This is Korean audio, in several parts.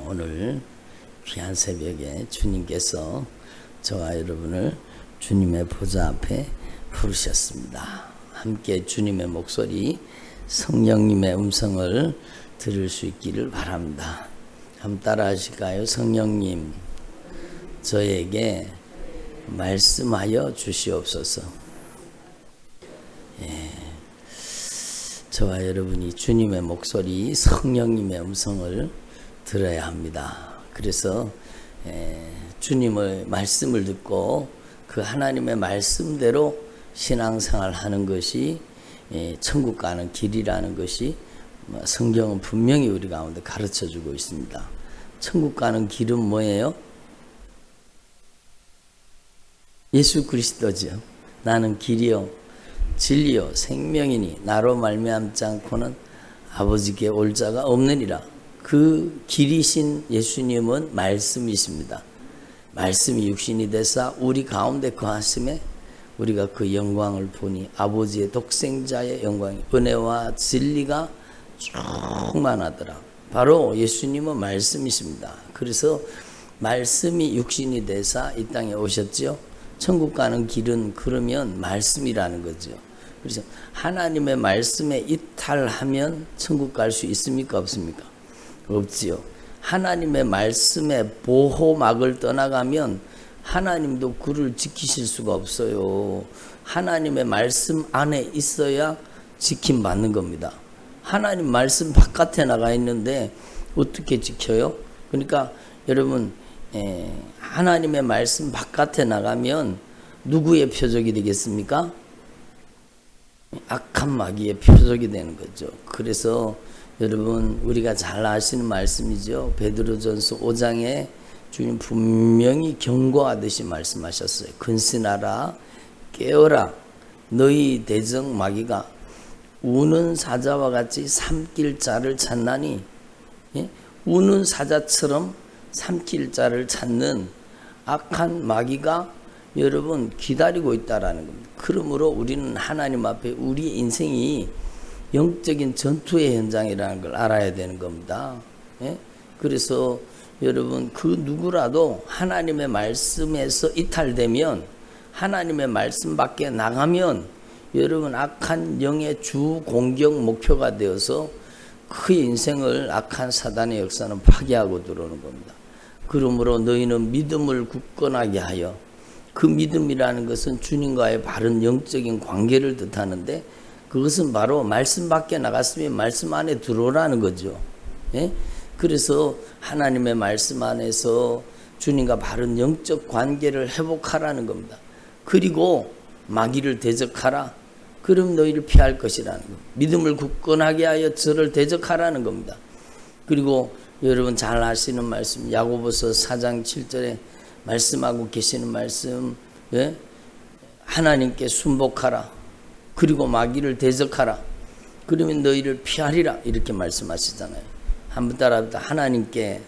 오늘 귀한 새벽에 주님께서 저와 여러분을 주님의 보좌 앞에 부르셨습니다. 함께 주님의 목소리, 성령님의 음성을 들을 수 있기를 바랍니다. 한번 따라 하실까요? 성령님, 저에게 말씀하여 주시옵소서. 저와 여러분이 주님의 목소리, 성령님의 음성을 들어야 합니다. 그래서 주님의 말씀을 듣고 그 하나님의 말씀대로 신앙생활 하는 것이 천국 가는 길이라는 것이 성경은 분명히 우리 가운데 가르쳐주고 있습니다. 천국 가는 길은 뭐예요? 예수 그리스도죠. 나는 길이요 진리요 생명이니 나로 말미암지 않고는 아버지께 올 자가 없느니라. 그 길이신 예수님은 말씀이십니다. 말씀이 육신이 되사 우리 가운데 거하심에 우리가 그 영광을 보니 아버지의 독생자의 영광이 은혜와 진리가 충만하더라. 바로 예수님은 말씀이십니다. 그래서 말씀이 육신이 되사 이 땅에 오셨죠. 천국 가는 길은 그러면 말씀이라는 거죠. 그래서 하나님의 말씀에 이탈하면 천국 갈 수 있습니까? 없습니까? 없지요. 하나님의 말씀에 보호막을 떠나가면 하나님도 그를 지키실 수가 없어요. 하나님의 말씀 안에 있어야 지킴받는 겁니다. 하나님 말씀 바깥에 나가 있는데 어떻게 지켜요? 그러니까 여러분 하나님의 말씀 바깥에 나가면 누구의 표적이 되겠습니까? 악한 마귀의 표적이 되는 거죠. 그래서 여러분 우리가 잘 아시는 말씀이죠. 베드로전서 5장에 주님 분명히 경고하듯이 말씀하셨어요. 근신하라 깨어라 너희 대적 마귀가 우는 사자와 같이 삼킬 자를 찾나니 우는 사자처럼 삼킬 자를 찾는 악한 마귀가 여러분 기다리고 있다라는 겁니다. 그러므로 우리는 하나님 앞에 우리 인생이 영적인 전투의 현장이라는 걸 알아야 되는 겁니다. 그래서 여러분 그 누구라도 하나님의 말씀에서 이탈되면 하나님의 말씀 밖에 나가면 여러분 악한 영의 주 공격 목표가 되어서 그 인생을 악한 사단의 역사는 파괴하고 들어오는 겁니다. 그러므로 너희는 믿음을 굳건하게 하여 그 믿음이라는 것은 주님과의 바른 영적인 관계를 뜻하는데 그것은 바로 말씀 밖에 나갔으면 말씀 안에 들어오라는 거죠. 그래서 하나님의 말씀 안에서 주님과 바른 영적 관계를 회복하라는 겁니다. 그리고 마귀를 대적하라. 그럼 너희를 피할 것이라는 겁니다. 믿음을 굳건하게 하여 저를 대적하라는 겁니다. 그리고 여러분 잘 아시는 말씀 야고보서 4장 7절에 말씀하고 계시는 말씀 하나님께 순복하라. 그리고 마귀를 대적하라. 그러면 너희를 피하리라. 이렇게 말씀하시잖아요. 한번 따라합니다. 하나님께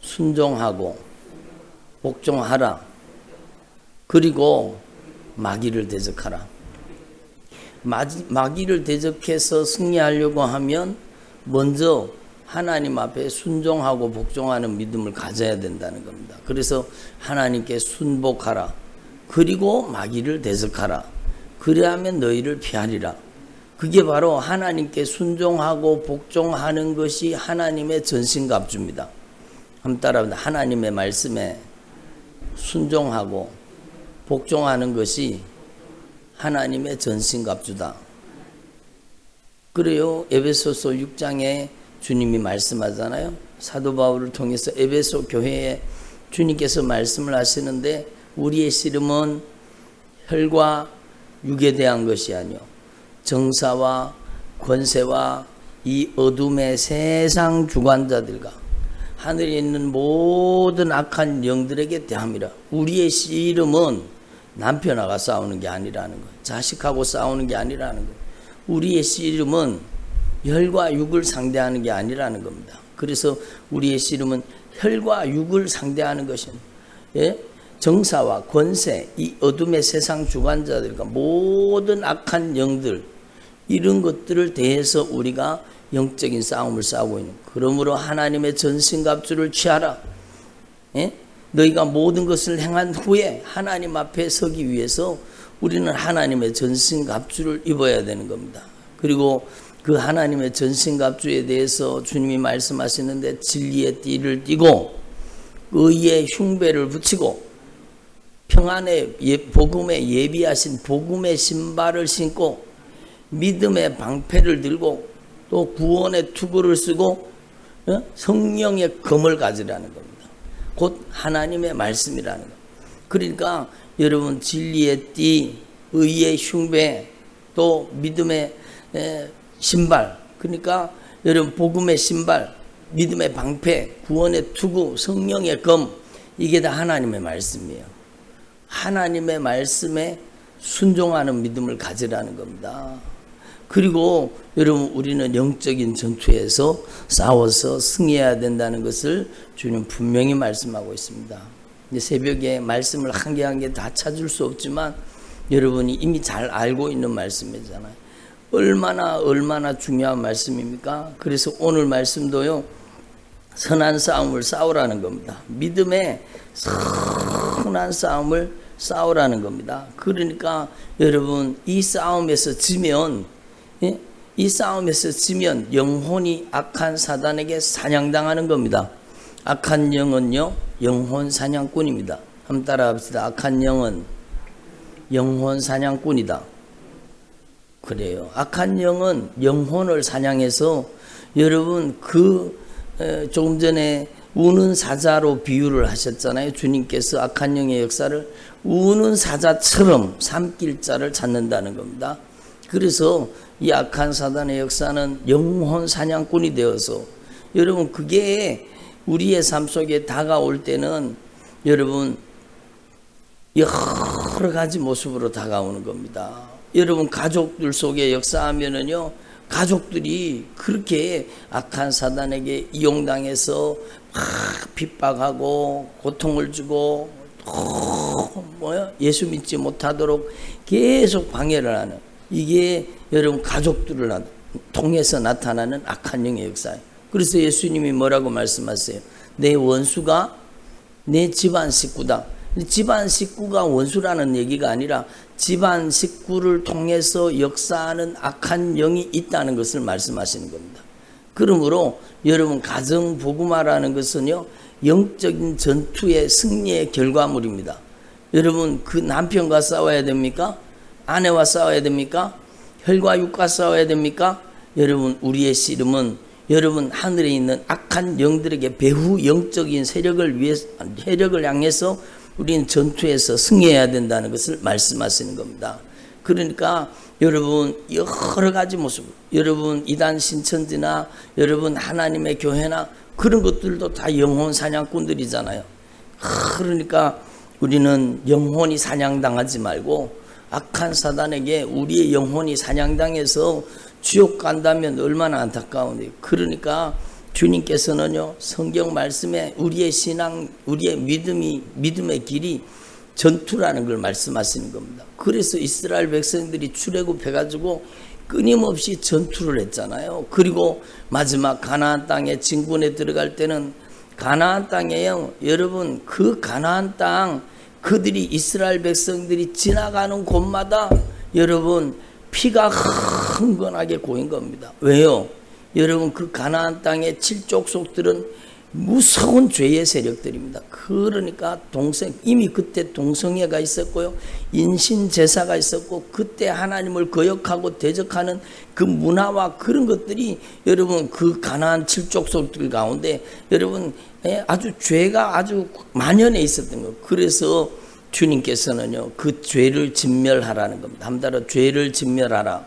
순종하고 복종하라. 그리고 마귀를 대적하라. 마귀를 대적해서 승리하려고 하면 먼저 하나님 앞에 순종하고 복종하는 믿음을 가져야 된다는 겁니다. 그래서 하나님께 순복하라. 그리고 마귀를 대적하라. 그래야면 너희를 피하리라. 그게 바로 하나님께 순종하고 복종하는 것이 하나님의 전신갑주입니다. 한번 따라합니다. 하나님의 말씀에 순종하고 복종하는 것이 하나님의 전신갑주다. 그래요. 에베소서 6장에 주님이 말씀하잖아요. 사도 바울을 통해서 에베소 교회에 주님께서 말씀을 하시는데 우리의 씨름은 혈과 육에 대한 것이 아니요 정사와 권세와 이 어둠의 세상 주관자들과 하늘에 있는 모든 악한 영들에게 대함이라. 우리의 씨름은 남편하고 싸우는 게 아니라는 거예요. 자식하고 싸우는 게 아니라는 거예요. 우리의 씨름은 혈과 육을 상대하는 게 아니라는 겁니다. 그래서 우리의 씨름은 혈과 육을 상대하는 것입니다. 정사와 권세, 이 어둠의 세상 주관자들과 모든 악한 영들 이런 것들을 대해서 우리가 영적인 싸움을 싸우고 있는. 그러므로 하나님의 전신갑주를 취하라. 예? 너희가 모든 것을 행한 후에 하나님 앞에 서기 위해서 우리는 하나님의 전신갑주를 입어야 되는 겁니다. 그리고 그 하나님의 전신갑주에 대해서 주님이 말씀하시는데 진리의 띠를 띠고 의의 흉배를 붙이고 평안의 복음에 예비하신 복음의 신발을 신고 믿음의 방패를 들고 또 구원의 투구를 쓰고 성령의 검을 가지라는 겁니다. 곧 하나님의 말씀이라는 겁니다. 그러니까 여러분 진리의 띠, 의의 흉배, 또 믿음의 신발, 그러니까 여러분 복음의 신발, 믿음의 방패, 구원의 투구, 성령의 검, 이게 다 하나님의 말씀이에요. 하나님의 말씀에 순종하는 믿음을 가지라는 겁니다. 그리고 여러분 우리는 영적인 전투에서 싸워서 승리해야 된다는 것을 주님 분명히 말씀하고 있습니다. 새벽에 말씀을 한 개 한 개 다 찾을 수 없지만 여러분이 이미 잘 알고 있는 말씀이잖아요. 얼마나 중요한 말씀입니까? 그래서 오늘 말씀도요, 선한 싸움을 싸우라는 겁니다. 믿음의 선한 싸움을 싸우라는 겁니다. 그러니까 여러분 이 싸움에서 지면, 이 싸움에서 지면 영혼이 악한 사단에게 사냥당하는 겁니다. 악한 영은요, 영혼 사냥꾼입니다. 한번 따라 합시다. 악한 영은 영혼 사냥꾼이다. 그래요. 악한 영은 영혼을 사냥해서 여러분 조금 전에 우는 사자로 비유를 하셨잖아요. 주님께서 악한 영의 역사를 우는 사자처럼 삼킬 자를 찾는다는 겁니다. 그래서 이 악한 사단의 역사는 영혼 사냥꾼이 되어서 여러분 그게 우리의 삶 속에 다가올 때는 여러분 여러 가지 모습으로 다가오는 겁니다. 여러분 가족들 속에 역사하면은요, 가족들이 그렇게 악한 사단에게 이용당해서 막 핍박하고 고통을 주고 예수 믿지 못하도록 계속 방해를 하는, 이게 여러분 가족들을 통해서 나타나는 악한 영의 역사예요. 그래서 예수님이 뭐라고 말씀하세요? 내 원수가 내 집안 식구다. 집안 식구가 원수라는 얘기가 아니라 집안 식구를 통해서 역사하는 악한 영이 있다는 것을 말씀하시는 겁니다. 그러므로 여러분 가정 복음화라는 것은요, 영적인 전투의 승리의 결과물입니다. 여러분 그 남편과 싸워야 됩니까? 아내와 싸워야 됩니까? 혈과 육과 싸워야 됩니까? 여러분 우리의 씨름은 여러분 하늘에 있는 악한 영들에게 배후 영적인 세력을 향해서 우리는 전투에서 승리해야 된다는 것을 말씀하시는 겁니다. 그러니까 여러분 여러 가지 모습, 여러분 이단 신천지나 여러분 하나님의 교회나 그런 것들도 다 영혼 사냥꾼들이잖아요. 그러니까 우리는 영혼이 사냥당하지 말고 악한 사단에게 우리의 영혼이 사냥당해서 지옥 간다면 얼마나 안타까운데. 그러니까 주님께서는요, 성경 말씀에 우리의 신앙, 우리의 믿음의 길이 전투라는 걸 말씀하시는 겁니다. 그래서 이스라엘 백성들이 출애굽해가지고 끊임없이 전투를 했잖아요. 그리고 마지막 가나안 땅에 진군에 들어갈 때는 가나안 땅에요, 여러분 그 가나안 땅 그들이 이스라엘 백성들이 지나가는 곳마다 여러분 피가 흥건하게 고인 겁니다. 왜요? 여러분 그 가나안 땅의 칠족속들은 무서운 죄의 세력들입니다. 그러니까 이미 그때 동성애가 있었고요, 인신제사가 있었고, 그때 하나님을 거역하고 대적하는 그 문화와 그런 것들이 여러분 그 가나안 칠족속들 가운데 여러분 아주 죄가 아주 만연해 있었던 거. 그래서 주님께서는요, 그 죄를 진멸하라는 겁니다. 한 달에 죄를 진멸하라.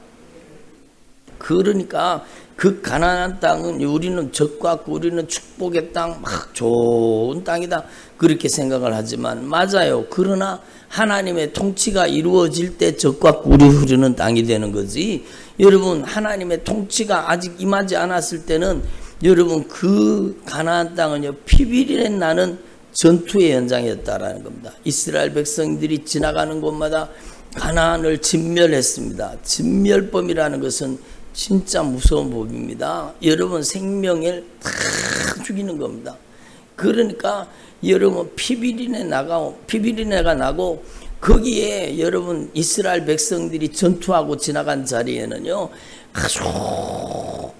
그러니까 그 가나안 땅은 우리는 적과고 우리는 축복의 땅, 막 좋은 땅이다 그렇게 생각을 하지만 맞아요. 그러나 하나님의 통치가 이루어질 때 적과 꿀이 흐르는 땅이 되는 거지. 여러분 하나님의 통치가 아직 임하지 않았을 때는 여러분 그 가나안 땅은요, 피비린내 나는 전투의 현장이었다라는 겁니다. 이스라엘 백성들이 지나가는 곳마다 가나안을 진멸했습니다. 진멸범이라는 것은 진짜 무서운 법입니다. 여러분 생명을 다 죽이는 겁니다. 그러니까 여러분 피비린내가 나고 거기에 여러분 이스라엘 백성들이 전투하고 지나간 자리에는요 아주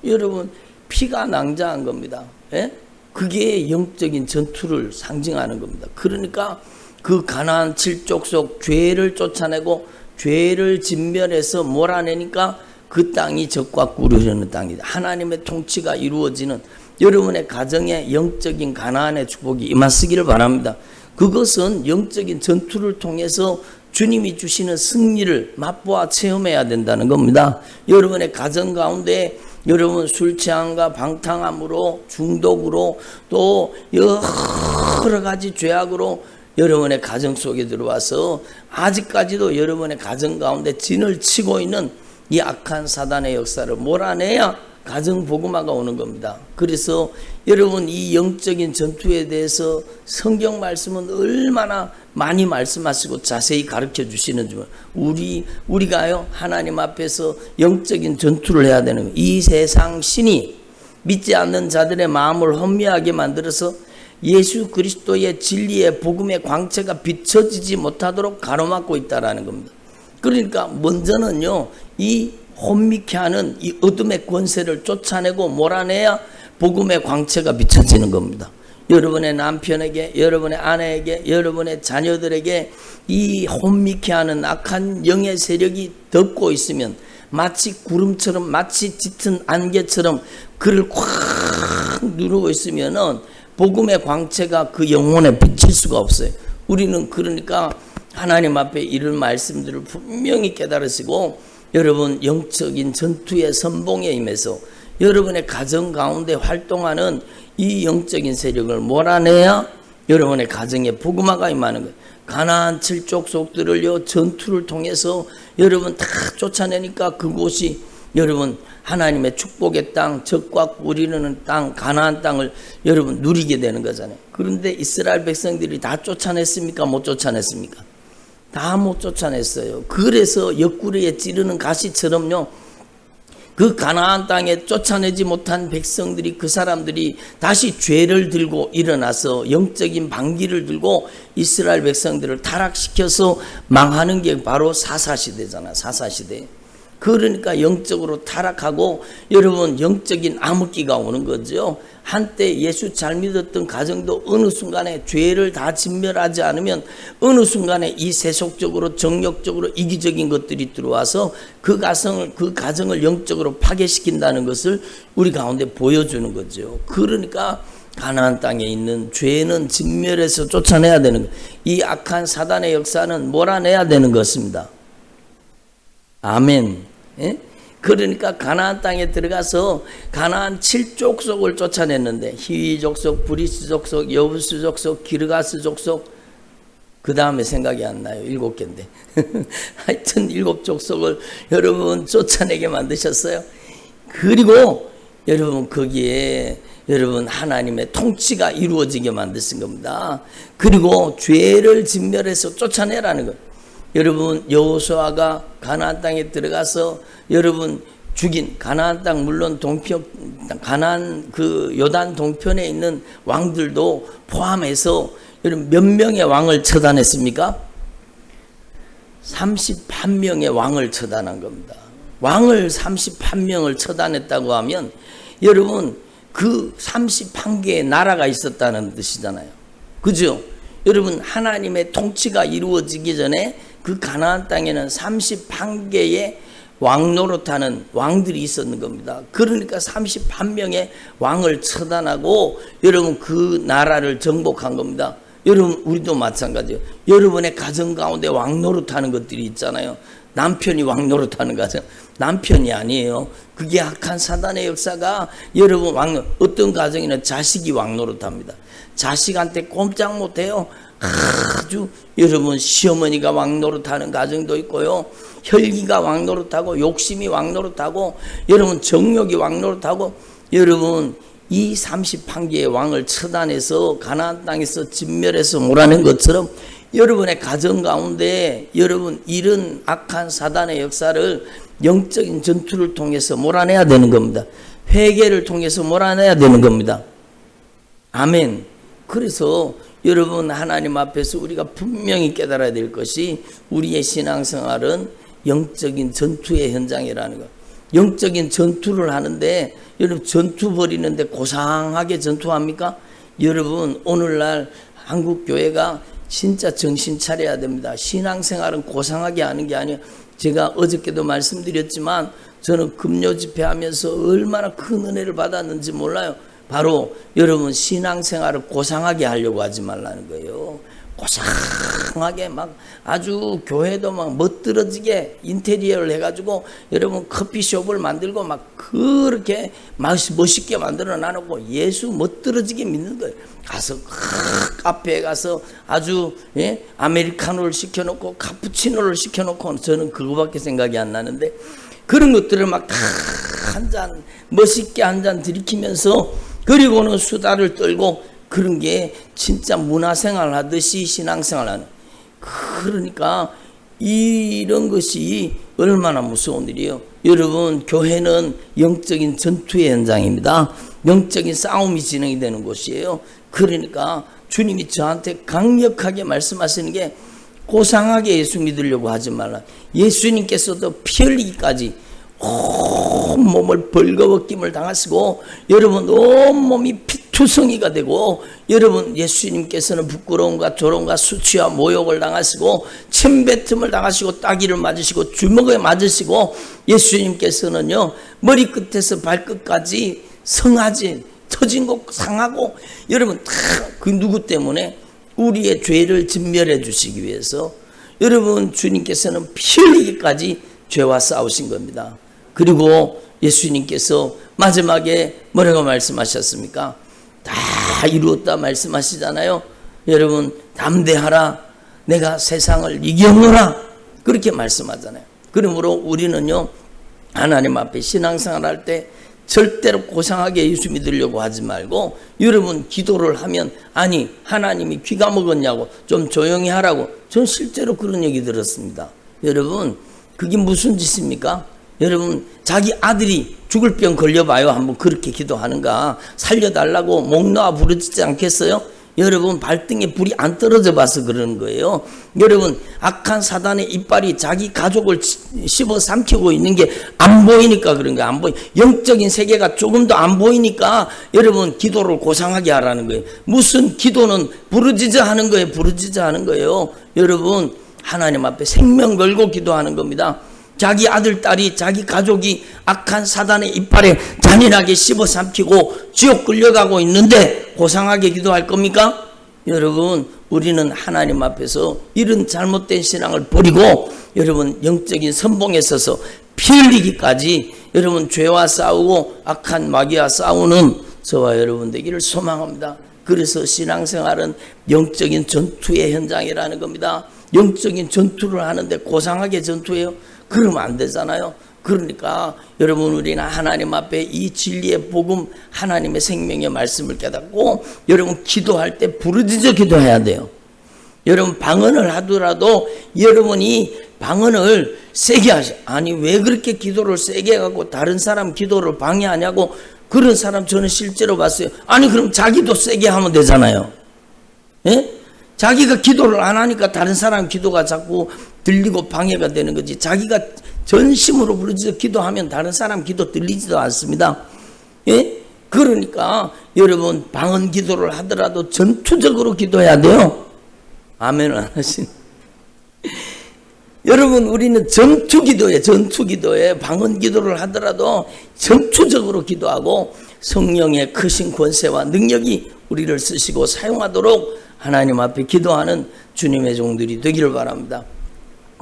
여러분 피가 낭자한 겁니다. 예? 그게 영적인 전투를 상징하는 겁니다. 그러니까 그 가나안 7족속 죄를 쫓아내고 죄를 진멸해서 몰아내니까 그 땅이 적과 꿀을 흐르는 땅이다. 하나님의 통치가 이루어지는 여러분의 가정에 영적인 가나안의 축복이 임하시기를 바랍니다. 그것은 영적인 전투를 통해서 주님이 주시는 승리를 맛보아 체험해야 된다는 겁니다. 여러분의 가정 가운데 여러분 술 취함과 방탕함으로 중독으로 또 여러 가지 죄악으로 여러분의 가정 속에 들어와서 아직까지도 여러분의 가정 가운데 진을 치고 있는 이 악한 사단의 역사를 몰아내야 가정 복음화가 오는 겁니다. 그래서 여러분 이 영적인 전투에 대해서 성경 말씀은 얼마나 많이 말씀하시고 자세히 가르쳐 주시는 줄 우리가요 하나님 앞에서 영적인 전투를 해야 되는 거예요. 이 세상 신이 믿지 않는 자들의 마음을 혼미하게 만들어서 예수 그리스도의 진리의 복음의 광채가 비춰지지 못하도록 가로막고 있다라는 겁니다. 그러니까 먼저는요 이 혼미케 하는 이 어둠의 권세를 쫓아내고 몰아내야 복음의 광채가 비춰지는 겁니다. 여러분의 남편에게, 여러분의 아내에게, 여러분의 자녀들에게 이 혼미케 하는 악한 영의 세력이 덮고 있으면 마치 구름처럼 마치 짙은 안개처럼 그를 꽉 누르고 있으면은 복음의 광채가 그 영혼에 비칠 수가 없어요. 우리는 그러니까 하나님 앞에 이런 말씀들을 분명히 깨달으시고 여러분 영적인 전투의 선봉에 임해서 여러분의 가정 가운데 활동하는 이 영적인 세력을 몰아내야 여러분의 가정에 복음화가 임하는 거예요. 가나안 7족속들을요 전투를 통해서 여러분 다 쫓아내니까 그곳이 여러분 하나님의 축복의 땅, 적과 꿀이 흐르는 땅, 가나안 땅을 여러분 누리게 되는 거잖아요. 그런데 이스라엘 백성들이 다 쫓아냈습니까? 못 쫓아냈습니까? 다 못 쫓아냈어요. 그래서 옆구리에 찌르는 가시처럼요 그 가나안 땅에 쫓아내지 못한 백성들이 그 사람들이 다시 죄를 들고 일어나서 영적인 방기를 들고 이스라엘 백성들을 타락시켜서 망하는 게 바로 사사시대잖아. 사사시대. 그러니까 영적으로 타락하고 여러분 영적인 암흑기가 오는 거죠. 한때 예수 잘 믿었던 가정도 어느 순간에 죄를 다 진멸하지 않으면 어느 순간에 이 세속적으로 정욕적으로 이기적인 것들이 들어와서 그 가정을 영적으로 파괴시킨다는 것을 우리 가운데 보여주는 거죠. 그러니까 가나안 땅에 있는 죄는 진멸해서 쫓아내야 되는 거예요. 이 악한 사단의 역사는 몰아내야 되는 것입니다. 아멘. 예? 그러니까 가나안 땅에 들어가서 가나안 7족속을 쫓아냈는데 히위 족속, 브리스 족속, 여부스 족속, 기르가스 족속 그 다음에 생각이 안 나요. 7개인데 하여튼 7족속을 여러분 쫓아내게 만드셨어요. 그리고 여러분 거기에 여러분 하나님의 통치가 이루어지게 만드신 겁니다. 그리고 죄를 진멸해서 쫓아내라는 거예요. 여러분 여호수아가 가나안 땅에 들어가서 여러분 죽인 가나안 땅 물론 가나안 그 요단 동편에 있는 왕들도 포함해서 여러분 몇 명의 왕을 처단했습니까? 31명의 왕을 처단한 겁니다. 왕을 31명을 처단했다고 하면 여러분 그 31개의 나라가 있었다는 뜻이잖아요. 그죠? 여러분 하나님의 통치가 이루어지기 전에 그 가나안 땅에는 31개의 왕노릇하는 왕들이 있었는 겁니다. 그러니까 31명의 왕을 처단하고 여러분 그 나라를 정복한 겁니다. 여러분 우리도 마찬가지예요. 여러분의 가정 가운데 왕노릇하는 것들이 있잖아요. 남편이 왕노릇하는 가정, 남편이 아니에요. 그게 악한 사단의 역사가 여러분 어떤 가정에는 자식이 왕노릇합니다. 자식한테 꼼짝 못해요. 아주 여러분 시어머니가 왕노릇하는 가정도 있고요. 혈기가 왕노릇하고 욕심이 왕노릇하고 여러분 정욕이 왕노릇하고 여러분 이 31개의 왕을 처단해서 가나안 땅에서 진멸해서 몰아낸 것처럼 여러분의 가정 가운데 여러분 이런 악한 사단의 역사를 영적인 전투를 통해서 몰아내야 되는 겁니다. 회개를 통해서 몰아내야 되는 겁니다. 아멘. 그래서 여러분, 하나님 앞에서 우리가 분명히 깨달아야 될 것이 우리의 신앙생활은 영적인 전투의 현장이라는 것. 영적인 전투를 하는데, 여러분 전투 벌이는데 고상하게 전투합니까? 여러분, 오늘날 한국 교회가 진짜 정신 차려야 됩니다. 신앙생활은 고상하게 하는 게 아니에요. 제가 어저께도 말씀드렸지만 저는 금요 집회하면서 얼마나 큰 은혜를 받았는지 몰라요. 바로 여러분, 신앙생활을 고상하게 하려고 하지 말라는 거예요. 고상하게 막 아주 교회도 막 멋들어지게 인테리어를 해가지고 여러분 커피숍을 만들고 막 그렇게 멋있게 만들어 놔놓고 예수 멋들어지게 믿는 거예요. 가서 카페에 가서 아주 아메리카노를 시켜놓고 카푸치노를 시켜놓고, 저는 그거밖에 생각이 안 나는데, 그런 것들을 막 다 한 잔 멋있게 한 잔 들이키면서, 그리고는 수다를 떨고, 그런 게 진짜 문화생활 하듯이 신앙생활 하는. 그러니까 이런 것이 얼마나 무서운 일이에요. 여러분, 교회는 영적인 전투의 현장입니다. 영적인 싸움이 진행이 되는 곳이에요. 그러니까 주님이 저한테 강력하게 말씀하시는 게, 고상하게 예수 믿으려고 하지 말라. 예수님께서도 피 흘리기까지 온몸을 벌거벗김을 당하시고, 여러분 온몸이 피투성이가 되고, 여러분 예수님께서는 부끄러움과 조롱과 수치와 모욕을 당하시고, 침뱉음을 당하시고, 따기를 맞으시고, 주먹에 맞으시고, 예수님께서는요 머리끝에서 발끝까지 성하진 터진 거 상하고, 여러분 다 그 누구 때문에? 우리의 죄를 진멸해 주시기 위해서 여러분 주님께서는 피 흘리기까지 죄와 싸우신 겁니다. 그리고 예수님께서 마지막에 뭐라고 말씀하셨습니까? 다 이루었다 말씀하시잖아요. 여러분, 담대하라, 내가 세상을 이겼노라, 그렇게 말씀하잖아요. 그러므로 우리는요 하나님 앞에 신앙생활 할 때 절대로 고상하게 예수 믿으려고 하지 말고, 여러분 기도를 하면, 아니 하나님이 귀가 먹었냐고 좀 조용히 하라고, 전 실제로 그런 얘기 들었습니다. 여러분, 그게 무슨 짓입니까? 여러분, 자기 아들이 죽을 병 걸려봐요, 한번 그렇게 기도하는가? 살려달라고 목 놓아 부르짖지 않겠어요? 여러분, 발등에 불이 안 떨어져 봐서 그러는 거예요. 여러분, 악한 사단의 이빨이 자기 가족을 씹어 삼키고 있는 게 안 보이니까 그런 거예요. 안 보이. 영적인 세계가 조금 더 안 보이니까 여러분 기도를 고상하게 하라는 거예요. 무슨 기도는 부르짖어 하는 거예요. 부르짖어 하는 거예요. 여러분, 하나님 앞에 생명 걸고 기도하는 겁니다. 자기 아들, 딸이, 자기 가족이 악한 사단의 이빨에 잔인하게 씹어 삼키고 지옥 끌려가고 있는데 고상하게 기도할 겁니까? 여러분, 우리는 하나님 앞에서 이런 잘못된 신앙을 버리고, 여러분 영적인 선봉에 서서 피 흘리기까지 여러분 죄와 싸우고 악한 마귀와 싸우는 저와 여러분 되기를 소망합니다. 그래서 신앙생활은 영적인 전투의 현장이라는 겁니다. 영적인 전투를 하는데 고상하게 전투해요? 그러면 안 되잖아요. 그러니까 여러분, 우리는 하나님 앞에 이 진리의 복음, 하나님의 생명의 말씀을 깨닫고, 여러분 기도할 때 부르짖어 기도해야 돼요. 여러분 방언을 하더라도 여러분이 방언을 세게 하셔. 아니 왜 그렇게 기도를 세게 하고 다른 사람 기도를 방해하냐고, 그런 사람 저는 실제로 봤어요. 아니 그럼 자기도 세게 하면 되잖아요. 예? 자기가 기도를 안 하니까 다른 사람 기도가 자꾸 들리고 방해가 되는 거지. 자기가 전심으로 부르짖어 기도하면 다른 사람 기도 들리지도 않습니다. 예? 그러니까 여러분 방언 기도를 하더라도 전투적으로 기도해야 돼요. 아멘을 안 하신. 여러분, 우리는 전투 기도에 방언 기도를 하더라도 전투적으로 기도하고, 성령의 크신 권세와 능력이 우리를 쓰시고 사용하도록 하나님 앞에 기도하는 주님의 종들이 되기를 바랍니다.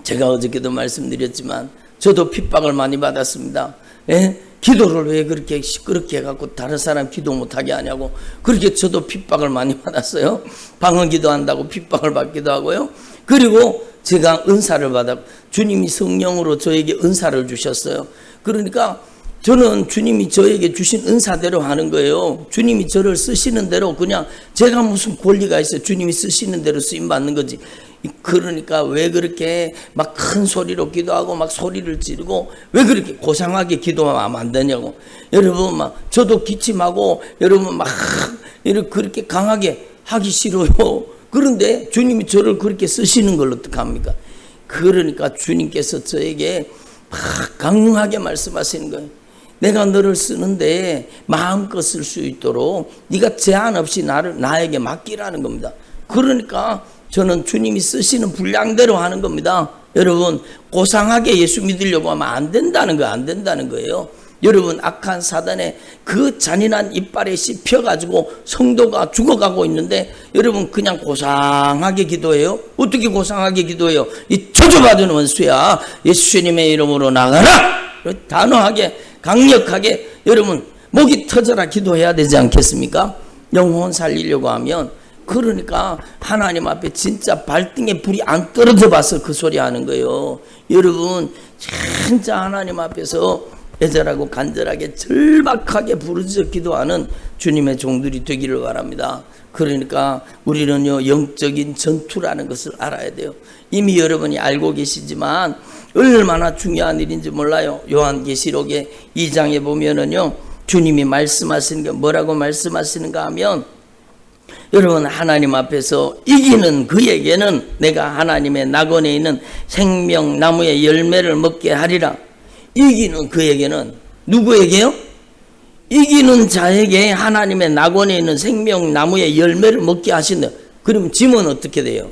제가 어저께도 말씀드렸지만 저도 핍박을 많이 받았습니다. 예? 기도를 왜 그렇게 시끄럽게 해갖고 다른 사람 기도 못하게 하냐고, 그렇게 저도 핍박을 많이 받았어요. 방언 기도한다고 핍박을 받기도 하고요. 그리고 제가 은사를 받았고, 주님이 성령으로 저에게 은사를 주셨어요. 그러니까 저는 주님이 저에게 주신 은사대로 하는 거예요. 주님이 저를 쓰시는 대로, 그냥 제가 무슨 권리가 있어요. 주님이 쓰시는 대로 쓰임받는 거지. 그러니까 왜 그렇게 막 큰 소리로 기도하고 막 소리를 지르고 왜 그렇게 고상하게 기도하면 안 되냐고. 여러분 막 저도 기침하고 여러분 막 이렇게 그렇게 강하게 하기 싫어요. 그런데 주님이 저를 그렇게 쓰시는 걸 어떡합니까? 그러니까 주님께서 저에게 막 강하게 말씀하시는 거예요. 내가 너를 쓰는데 마음껏 쓸 수 있도록 네가 제한 없이 나에게 맡기라는 겁니다. 그러니까 저는 주님이 쓰시는 분량대로 하는 겁니다. 여러분 고상하게 예수 믿으려고 하면 안 된다는 거예요. 안 된다는 거예요. 여러분 악한 사단의 그 잔인한 이빨에 씹혀가지고 성도가 죽어가고 있는데 여러분 그냥 고상하게 기도해요? 어떻게 고상하게 기도해요? 이 저주받은 원수야 예수님의 이름으로 나가라! 단호하게 강력하게 여러분 목이 터져라 기도해야 되지 않겠습니까? 영혼 살리려고 하면. 그러니까 하나님 앞에 진짜 발등에 불이 안 떨어져 봐서 그 소리 하는 거예요. 여러분 진짜 하나님 앞에서 애절하고 간절하게 절박하게 부르짖어 기도하는 주님의 종들이 되기를 바랍니다. 그러니까 우리는요 영적인 전투라는 것을 알아야 돼요. 이미 여러분이 알고 계시지만 얼마나 중요한 일인지 몰라요. 요한계시록의 2장에 보면은요 주님이 말씀하시는 게 뭐라고 말씀하시는가 하면 여러분 하나님 앞에서 이기는 그에게는 내가 하나님의 낙원에 있는 생명나무의 열매를 먹게 하리라. 이기는 그에게는 누구에게요? 이기는 자에게 하나님의 낙원에 있는 생명나무의 열매를 먹게 하신다. 그럼 지면 어떻게 돼요?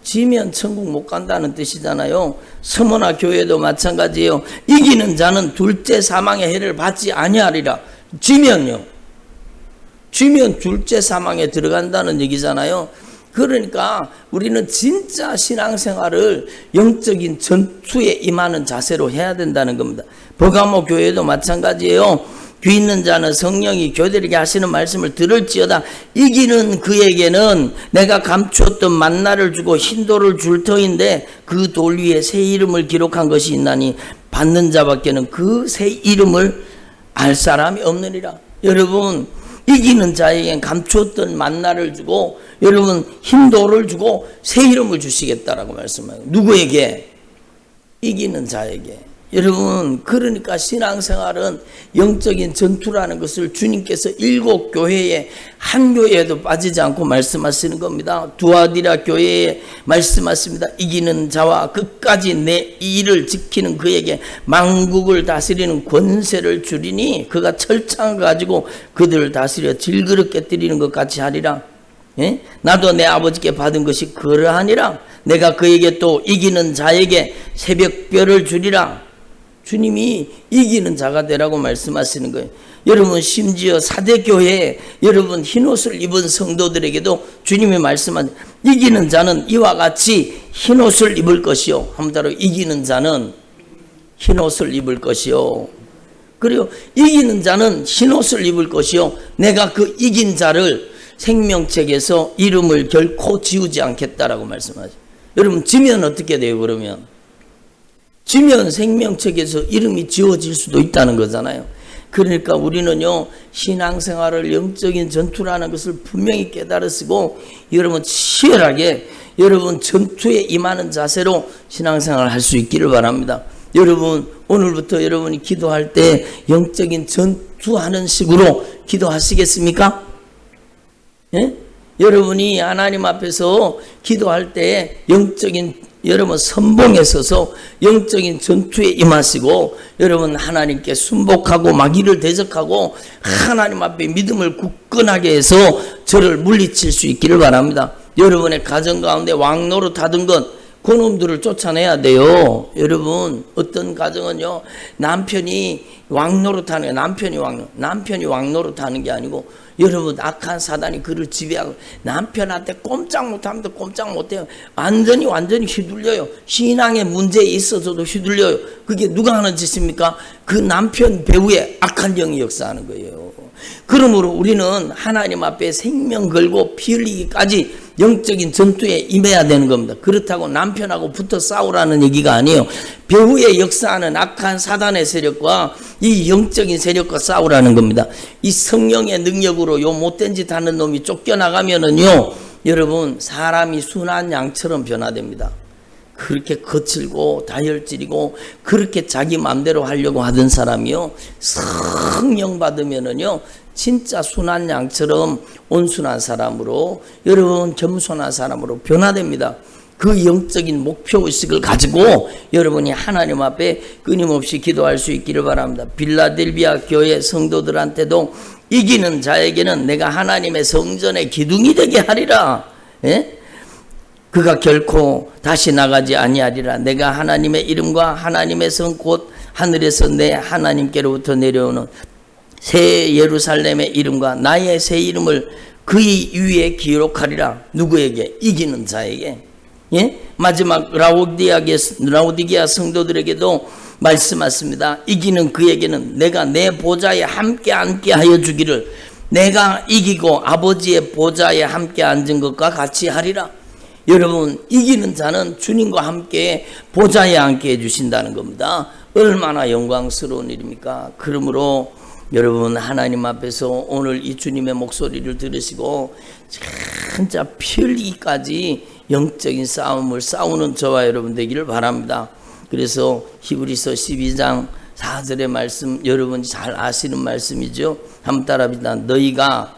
지면 천국 못 간다는 뜻이잖아요. 서머나 교회도 마찬가지예요. 이기는 자는 둘째 사망의 해를 받지 아니하리라. 지면요. 지면 둘째 사망에 들어간다는 얘기잖아요. 그러니까 우리는 진짜 신앙생활을 영적인 전투에 임하는 자세로 해야 된다는 겁니다. 버가모 교회도 마찬가지예요. 귀 있는 자는 성령이 교회들에게 하시는 말씀을 들을지어다. 이기는 그에게는 내가 감추었던 만나를 주고 흰돌을 줄 터인데 그 돌 위에 새 이름을 기록한 것이 있나니 받는 자밖에는 그 새 이름을 알 사람이 없느니라. 여러분 이기는 자에겐 감추었던 만나를 주고 여러분 흰돌을 주고 새 이름을 주시겠다라고 말씀해요. 누구에게? 이기는 자에게. 여러분 그러니까 신앙생활은 영적인 전투라는 것을 주님께서 7교회에 한 교회에도 빠지지 않고 말씀하시는 겁니다. 두아디라 교회에 말씀하십니다. 이기는 자와 끝까지 내 일을 지키는 그에게 만국을 다스리는 권세를 주리니 그가 철창을 가지고 그들을 다스려 질그릇 깨뜨리는 것 같이 하리라. 예? 나도 내 아버지께 받은 것이 그러하니라. 내가 그에게 또 이기는 자에게 새벽별을 주리라. 주님이 이기는 자가 되라고 말씀하시는 거예요. 여러분 심지어 사대교회에 여러분 흰옷을 입은 성도들에게도 주님이 말씀한 이기는 자는 이와 같이 흰옷을 입을 것이요. 한번 따로 이기는 자는 흰옷을 입을 것이요. 그리고 이기는 자는 흰옷을 입을 것이요. 내가 그 이긴 자를 생명책에서 이름을 결코 지우지 않겠다라고 말씀하죠. 여러분 지면 어떻게 돼요? 그러면 지면 생명책에서 이름이 지워질 수도 있다는 거잖아요. 그러니까 우리는요 신앙생활을 영적인 전투라는 것을 분명히 깨달으시고 여러분 치열하게 여러분 전투에 임하는 자세로 신앙생활을 할 수 있기를 바랍니다. 여러분 오늘부터 여러분이 기도할 때 영적인 전투하는 식으로 기도하시겠습니까? 예? 여러분이 하나님 앞에서 기도할 때 영적인 여러분 선봉에 서서 영적인 전투에 임하시고 여러분 하나님께 순복하고 마귀를 대적하고 하나님 앞에 믿음을 굳건하게 해서 저를 물리칠 수 있기를 바랍니다. 여러분의 가정 가운데 왕노릇 하던 것 그놈들을 쫓아내야 돼요. 여러분 어떤 가정은요 남편이 왕노릇 하는 거예요. 남편이 왕노릇 하는 게 아니고 여러분 악한 사단이 그를 지배하고 남편한테 꼼짝 못합니다. 꼼짝 못해요. 완전히 휘둘려요. 신앙의 문제에 있어서도 휘둘려요. 그게 누가 하는 짓입니까? 그 남편 배후에 악한 영이 역사하는 거예요. 그러므로 우리는 하나님 앞에 생명 걸고 피 흘리기까지 영적인 전투에 임해야 되는 겁니다. 그렇다고 남편하고 붙어 싸우라는 얘기가 아니에요. 배후에 역사하는 악한 사단의 세력과 이 영적인 세력과 싸우라는 겁니다. 이 성령의 능력으로 요 못된 짓 하는 놈이 쫓겨나가면은요 여러분 사람이 순한 양처럼 변화됩니다. 그렇게 거칠고 다혈질이고 그렇게 자기 마음대로 하려고 하던 사람이요, 성령 받으면은요 진짜 순한 양처럼 온순한 사람으로, 여러분 겸손한 사람으로 변화됩니다. 그 영적인 목표의식을 가지고 여러분이 하나님 앞에 끊임없이 기도할 수 있기를 바랍니다. 빌라델비아 교회 성도들한테도 이기는 자에게는 내가 하나님의 성전의 기둥이 되게 하리라. 예? 그가 결코 다시 나가지 아니하리라. 내가 하나님의 이름과 하나님의 성 곧 하늘에서 내 하나님께로부터 내려오는 새 예루살렘의 이름과 나의 새 이름을 그의 위에 기록하리라. 누구에게? 이기는 자에게. 예? 마지막 라오디게아 성도들에게도 말씀하십니다. 이기는 그에게는 내가 내 보좌에 함께 앉게 하여 주기를, 내가 이기고 아버지의 보좌에 함께 앉은 것과 같이 하리라. 여러분 이기는 자는 주님과 함께 보좌에 앉게 해주신다는 겁니다. 얼마나 영광스러운 일입니까? 그러므로 여러분 하나님 앞에서 오늘 이 주님의 목소리를 들으시고 진짜 피 흘리기까지 영적인 싸움을 싸우는 저와 여러분 되기를 바랍니다. 그래서 히브리서 12장 4절의 말씀, 여러분이 잘 아시는 말씀이죠. 한번 따라합니다. 너희가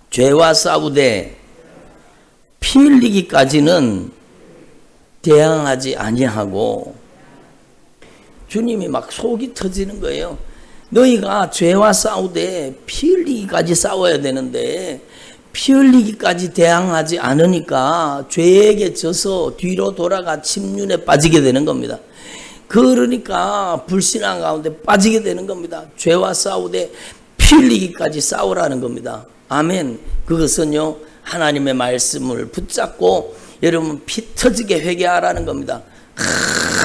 죄와 싸우되 피 흘리기까지는 대항하지 아니하고, 주님이 막 속이 터지는 거예요. 너희가 죄와 싸우되 피 흘리기까지 싸워야 되는데 피 흘리기까지 대항하지 않으니까 죄에게 져서 뒤로 돌아가 침륜에 빠지게 되는 겁니다. 그러니까 불신앙 가운데 빠지게 되는 겁니다. 죄와 싸우되 피 흘리기까지 싸우라는 겁니다. 아멘. 그것은요 하나님의 말씀을 붙잡고 여러분 피 터지게 회개하라는 겁니다.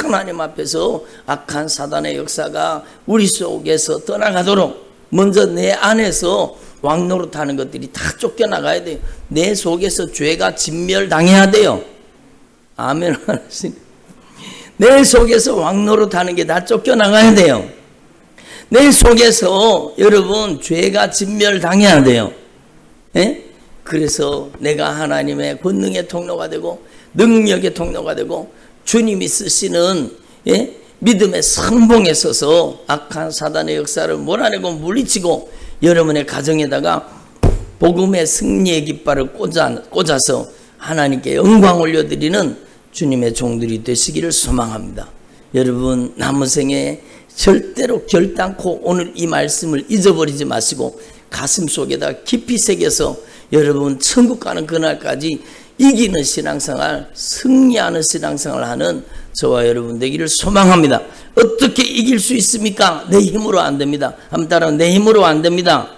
하나님 앞에서 악한 사단의 역사가 우리 속에서 떠나가도록 먼저 내 안에서 왕노릇하는 것들이 다 쫓겨나가야 돼요. 내 속에서 죄가 진멸당해야 돼요. 아멘. 내 속에서 왕노릇하는 게 다 쫓겨나가야 돼요. 내 속에서 여러분 죄가 진멸당해야 돼요. 예? 그래서 내가 하나님의 권능의 통로가 되고 능력의 통로가 되고 주님이 쓰시는 믿음의 선봉에 서서 악한 사단의 역사를 몰아내고 물리치고 여러분의 가정에다가 복음의 승리의 깃발을 꽂아서 하나님께 영광 올려드리는 주님의 종들이 되시기를 소망합니다. 여러분 남은 생에 절대로 결단코 오늘 이 말씀을 잊어버리지 마시고 가슴 속에다 깊이 새겨서 여러분 천국 가는 그날까지 이기는 신앙생활, 승리하는 신앙생활을 하는 저와 여러분 되기를 소망합니다. 어떻게 이길 수 있습니까? 내 힘으로 안 됩니다. 한번 따라, 내 힘으로 안 됩니다.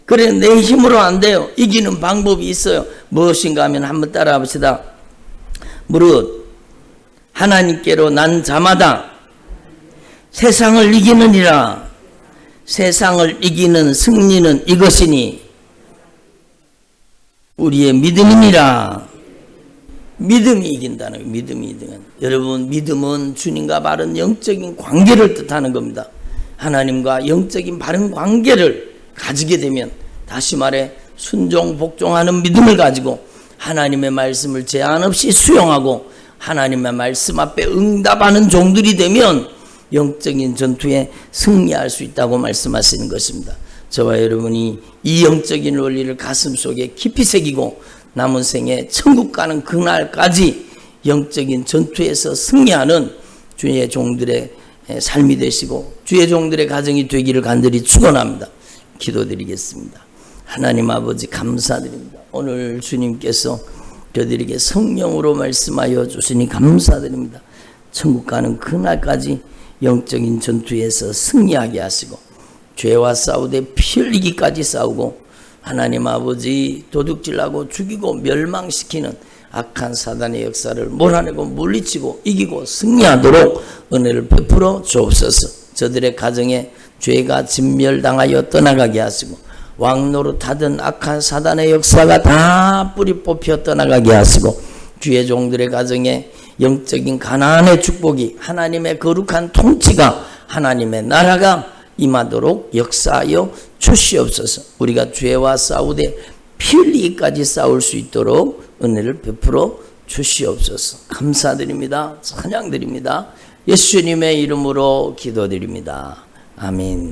그래, 내 힘으로 안 돼요. 이기는 방법이 있어요. 무엇인가 하면 한번 따라 봅시다. 무릇 하나님께로 난 자마다 세상을 이기느니라. 세상을 이기는 승리는 이것이니 우리의 믿음이니라. 믿음이 이긴다는 거예요. 믿음이 이기는. 여러분 믿음은 주님과 바른 영적인 관계를 뜻하는 겁니다. 하나님과 영적인 바른 관계를 가지게 되면, 다시 말해 순종 복종하는 믿음을 가지고 하나님의 말씀을 제한 없이 수용하고 하나님의 말씀 앞에 응답하는 종들이 되면 영적인 전투에 승리할 수 있다고 말씀하시는 것입니다. 저와 여러분이 이 영적인 원리를 가슴속에 깊이 새기고 남은 생에 천국 가는 그날까지 영적인 전투에서 승리하는 주의 종들의 삶이 되시고 주의 종들의 가정이 되기를 간절히 축원합니다. 기도드리겠습니다. 하나님 아버지 감사드립니다. 오늘 주님께서 저들에게 성령으로 말씀하여 주시니 감사드립니다. 천국 가는 그날까지 영적인 전투에서 승리하게 하시고 죄와 싸우되 피 흘리기까지 싸우고 하나님 아버지 도둑질하고 죽이고 멸망시키는 악한 사단의 역사를 몰아내고 물리치고 이기고 승리하도록 은혜를 베풀어 주옵소서. 저들의 가정에 죄가 진멸당하여 떠나가게 하시고 왕노릇하던 악한 사단의 역사가 다 뿌리 뽑혀 떠나가게 하시고 주의 종들의 가정에 영적인 가나안의 축복이, 하나님의 거룩한 통치가, 하나님의 나라가 임하도록 역사하여 주시옵소서. 우리가 죄와 싸우되 피 흘리기까지 싸울 수 있도록 은혜를 베풀어 주시옵소서. 감사드립니다. 찬양드립니다. 예수님의 이름으로 기도드립니다. 아멘.